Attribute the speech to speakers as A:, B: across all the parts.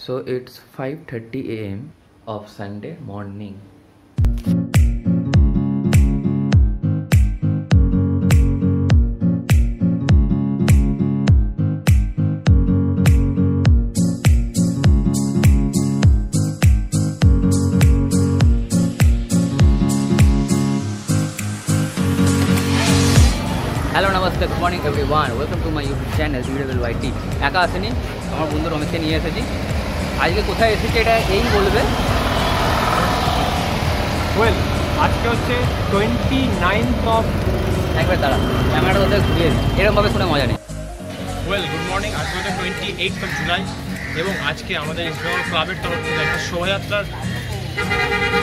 A: So it's 5:30 a.m. of Sunday morning. Hello namaste, good morning everyone, welcome to my YouTube channel DWYT। একা আসেনি, আমার বন্ধু রমেশকে নিয়ে এসেছি। আজকে কোথায় এসেছি এটা এই বলবে।
B: আজকে হচ্ছে 29th অফ,
A: একবার দাঁড়া ক্যামেরাটা ওদের ঘুরিয়ে দিই, এরকমভাবে শুনে মজা নেই।
B: Good morning. আজকে হচ্ছে 28th অফ জুলাই এবং আজকে আমাদের ইস্টবেঙ্গল ক্লাবের তরফ থেকে একটা শোভাযাত্রার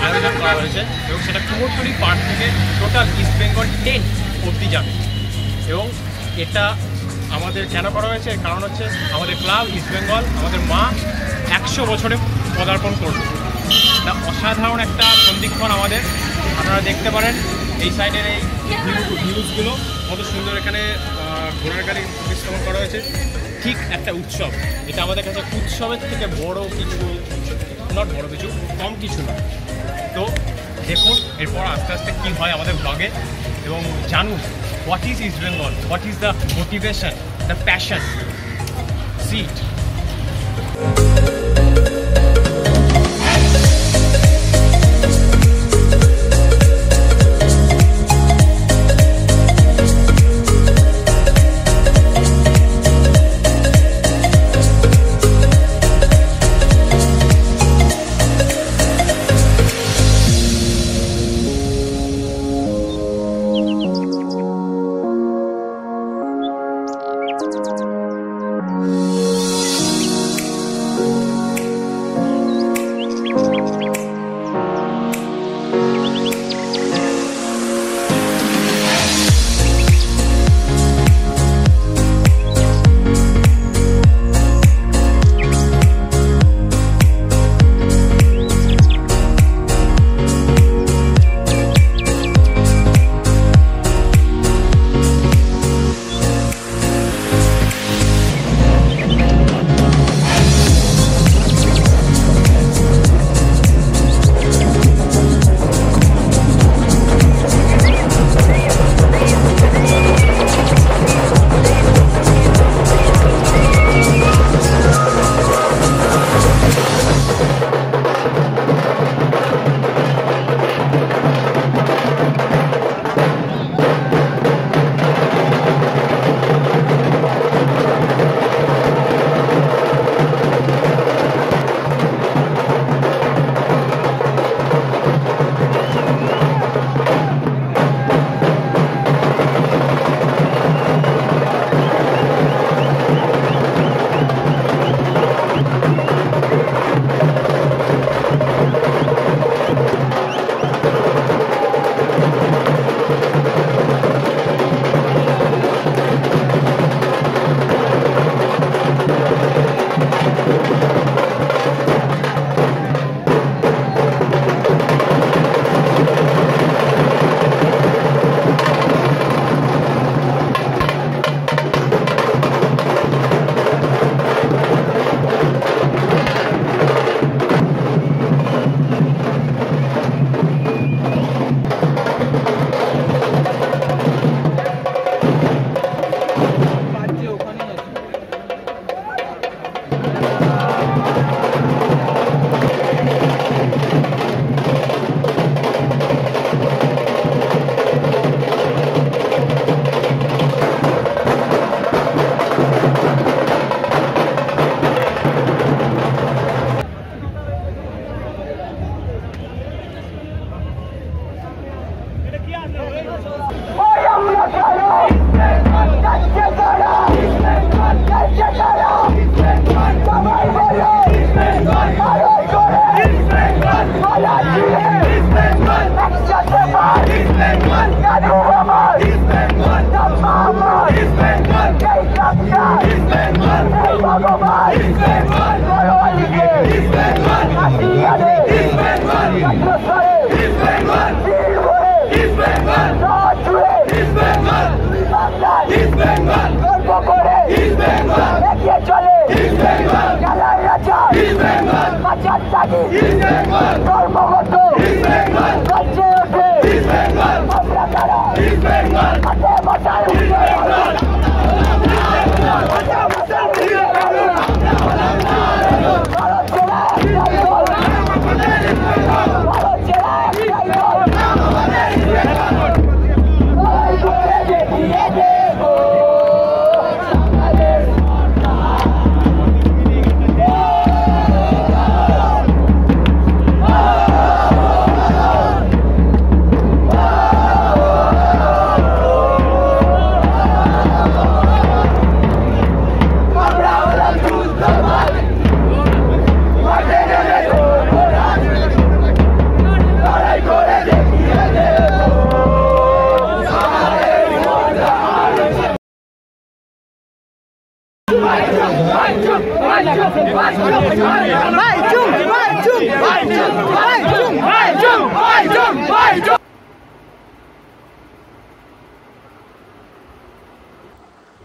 B: আয়োজন করা হয়েছে এবং সেটা কুমোরটুলি পার্ক থেকে টোটাল ইস্টবেঙ্গল 10 অবধি যাবে। এবং এটা আমাদের কেন করা হয়েছে, এর কারণ হচ্ছে আমাদের ক্লাব ইস্টবেঙ্গল, আমাদের মা 100 বছরে পদার্পণ করবে। এটা অসাধারণ একটা সন্ধিক্ষণ আমাদের। আপনারা দেখতে পারেন এই সাইডের এই ভিউজগুলো কত সুন্দর। এখানে ঘোড়ার গাড়ি প্রতিস্থাপন করা হয়েছে, ঠিক একটা উৎসব। এটা আমাদের কাছে উৎসবের থেকে বড় কিছু কম কিছু না। তো দেখুন এরপর আস্তে আস্তে কী হয় আমাদের ব্লগে, এবং জানুন what is East Bengal, what is the motivation, the passion. See it.
C: East Bengal,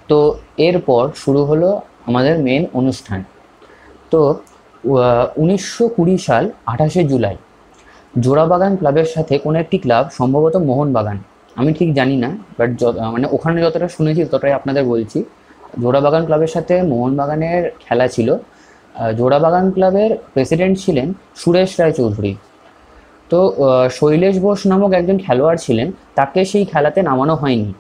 A: তো এরপর শুরু হলো আমাদের মেন অনুষ্ঠান। তো 1920 সাল 28শে জুলাই জোড়াবাগান ক্লাবের সাথে কোনো একটি ক্লাব, সম্ভবত মোহনবাগান, আমি ঠিক জানি না, বাট মানে ওখানে যতটা শুনেছি ততটাই আপনাদের বলছি। জোড়াবাগান ক্লাবের সাথে মোহনবাগানের খেলা ছিল। জোড়াবাগান ক্লাবের প্রেসিডেন্ট ছিলেন সুরেশ রায়চৌধুরী। তো শৈলেশ বোস নামক একজন খেলোয়াড় ছিলেন, তাকে সেই খেলাতে নামানো হয়নি।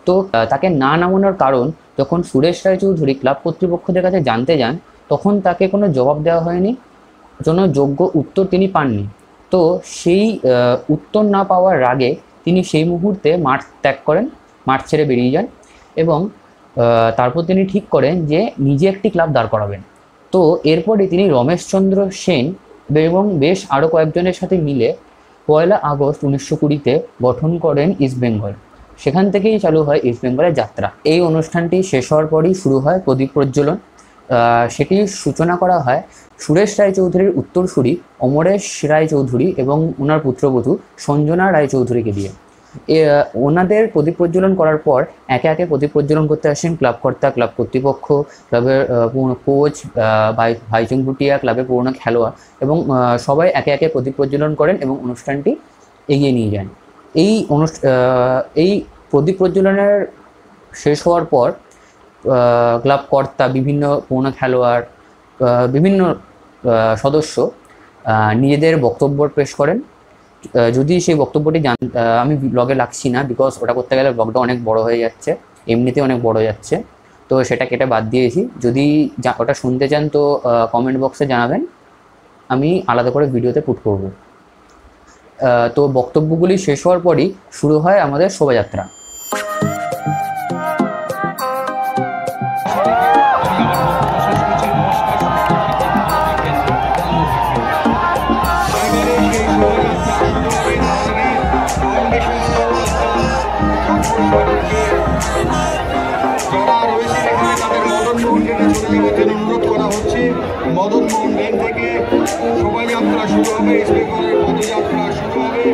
A: তো তাকে না নামানোর কারণ যখন সুরেশ রায়চৌধুরী ক্লাব কর্তৃপক্ষদের কাছে জানতে যান, তখন তাকে কোনো জবাব দেওয়া হয়নি, কোনো যোগ্য উত্তর তিনি পাননি। তো সেই উত্তর না পাওয়ার রাগে তিনি সেই মুহূর্তে মাঠ ত্যাগ করেন, মাঠ ছেড়ে বেরিয়ে যান এবং তারপর তিনি ঠিক করেন যে নিজে একটি ক্লাব দাঁড় করাবেন। তো এরপরে তিনি রমেশচন্দ্র সেন এবং বেশ আরও কয়েকজনের সাথে মিলে 1 আগস্ট 1920-তে গঠন করেন ইস্টবেঙ্গল। সেখান থেকেই চালু হয় ইস্টবেঙ্গলের যাত্রা। এই অনুষ্ঠানটি শেষ হওয়ার পরই শুরু হয় প্রদীপ প্রজ্বলন। সেটির সূচনা করা হয় সুরেশ রায়চৌধুরীর উত্তরসূরি অমরেশ রায়চৌধুরী এবং ওনার পুত্রবধূ সঞ্জনা রায়চৌধুরীকে দিয়ে। ওনাদের প্রদীপ প্রজ্বলন করার পর একে একে প্রদীপ প্রজ্বলন করতে আসেন ক্লাবকর্তা, ক্লাব কর্তৃপক্ষ, ক্লাবের কোচ, ভাইচুং ভুটিয়া, ক্লাবের পুরনো খেলোয়াড় এবং সবাই একে একে প্রদীপ প্রজ্বলন করেন এবং অনুষ্ঠানটি এগিয়ে নিয়ে যান। এই প্রদীপ প্রজ্বলনের শেষ হওয়ার পর ক্লাব কর্তা, বিভিন্ন পুরনো খেলোয়াড়, বিভিন্ন সদস্য নিজেদের বক্তব্য পেশ করেন। যদি সেই বক্তব্যটি আমি ব্লগে লাগছি না, বিকজ ওটা করতে গেলে ব্লগটা অনেক বড় হয়ে যাচ্ছে, এমনিতেই অনেক বড় যাচ্ছে, তো সেটা কেটে বাদ দিয়েছি। যদি ওটা শুনতে চান তো কমেন্ট বক্সে জানাবেন, আমি আলাদা করে ভিডিওতে পুট করব। তো বক্তব্যগুলি শেষ হওয়ার পরই শুরু হয় আমাদের শোভাযাত্রা।
C: অনুরোধ করা হচ্ছে মদন মোহন লেন থেকে শোভাযাত্রা শুরু হবে, ইস্টবেঙ্গলের পদযাত্রা শুরু হবে।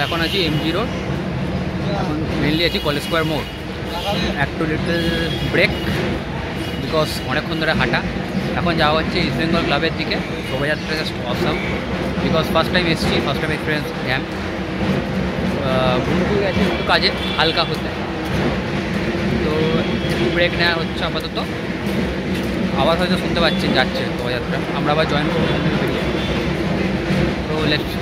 A: এখন আছি এমজি রোড, এখন মেনলি আছি কলেজ স্কোয়ার মোড়। একটু লিটল ব্রেক বিকজ অনেকক্ষণ ধরে হাঁটা। এখন যাওয়া হচ্ছে ইস্ট বেঙ্গল ক্লাবের দিকে। শোভাযাত্রা just awesome because first time এসেছি, ফার্স্ট টাইম এক্সপিরিয়েন্স জ্যাম। ঘুরতে গেছে একটু কাজে হালকা হতে, তো একটু ব্রেক নেওয়া হচ্ছে আপাতত। আবার হয়তো শুনতে পাচ্ছেন যাচ্ছে শোভাযাত্রা, আমরা আবার জয়েন করবো বেরিয়ে। তো লেটস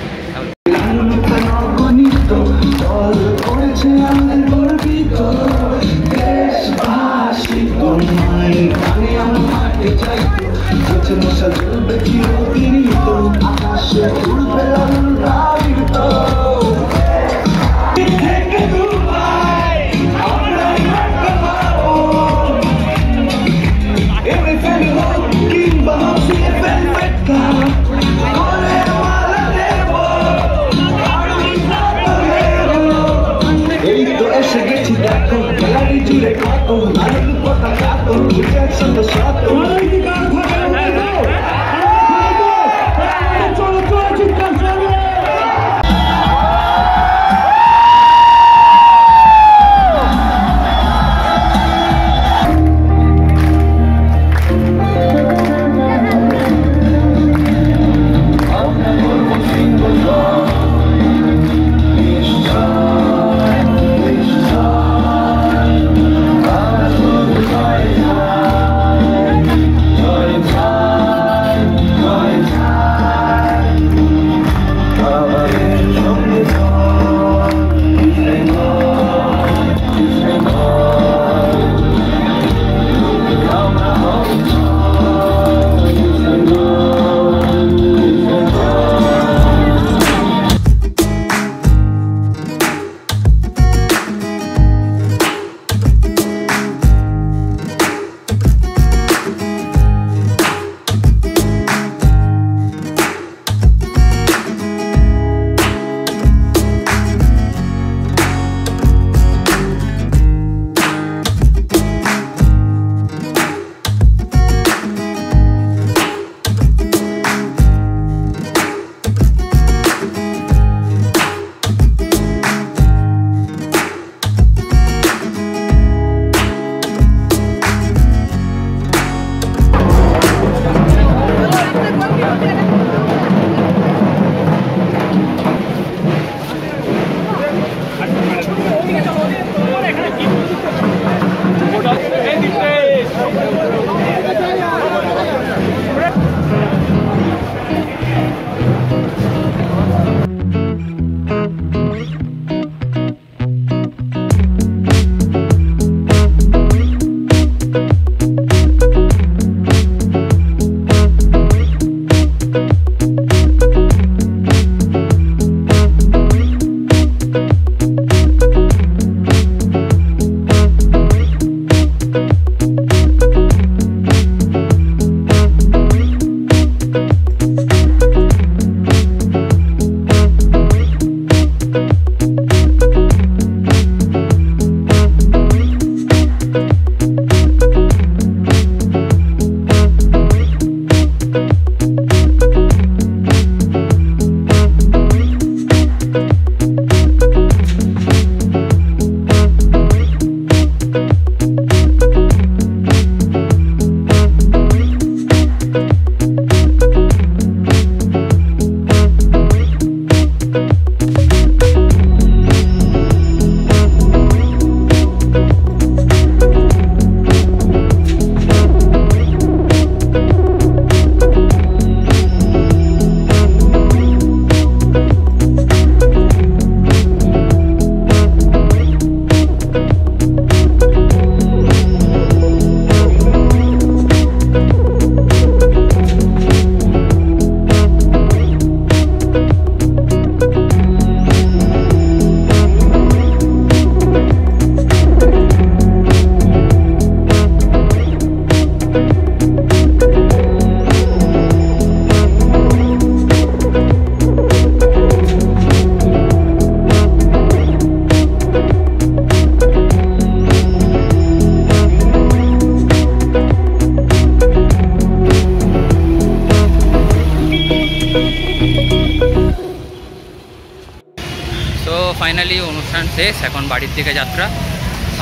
A: ফাইনালি অনুষ্ঠান শেষ, এখন বাড়ির দিকে যাত্রা।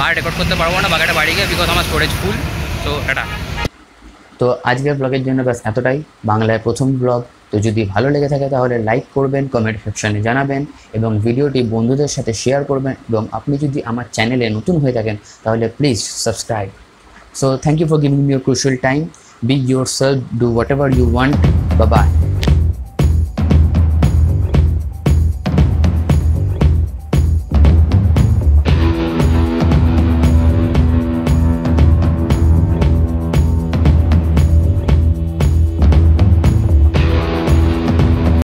A: আর রেকর্ড করতে পারবো না বাগাটা বাড়ি গিয়ে, বিকজ আমার স্টোরেজ ফুল। তো টাটা। তো আজকের ব্লগের জন্য ব্যাস এতটাই, বাংলায় প্রথম ব্লগ। তো যদি ভালো লেগে থাকে তাহলে লাইক করবেন, কমেন্ট সেকশনে জানাবেন এবং ভিডিওটি বন্ধুদের সাথে শেয়ার করবেন। এবং আপনি যদি আমার চ্যানেলে নতুন হয়ে থাকেন তাহলে please subscribe. So thank you for giving me your crucial time. Be yourself, do whatever you want. Bye bye.